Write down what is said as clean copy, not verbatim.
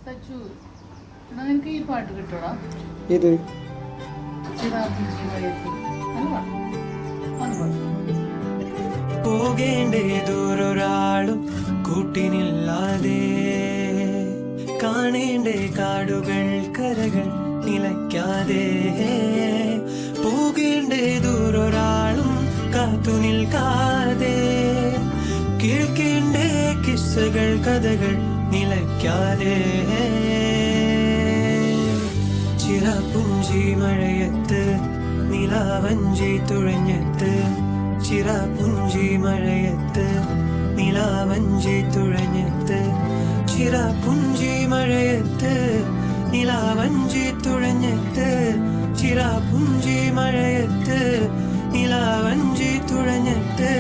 സച്ചു നിനക്ക് ഈ പാട്ട് കിട്ടോടാ? ഇത് പോകേണ്ടേതൊരാളും കൂട്ടിനില്ലാതെ കാണേണ്ടേ കാടുകൾ കരകൾ നിലയ്ക്കാതെ പോകേണ്ടേതൊരാളും കാത്തു നിൽക്കാതെ കേൾക്കേണ്ടേ കിസ്സകൾ കഥകൾ നിലയ്ക്കാതെ ചിറപുഞ്ചി മഴയത്ത് നിലാവഞ്ചി തുഴഞ്ഞെത്ത് ചിറപുഞ്ചി മഴയത്ത് നിലാവഞ്ചി തുഴഞ്ഞെത്ത് ചിറപുഞ്ചി മഴയത്ത് നിലാവഞ്ചി തുഴഞ്ഞെത്ത് ചിറപുഞ്ചി മഴയത്ത് നിലാവഞ്ചി തുഴഞ്ഞെത്ത്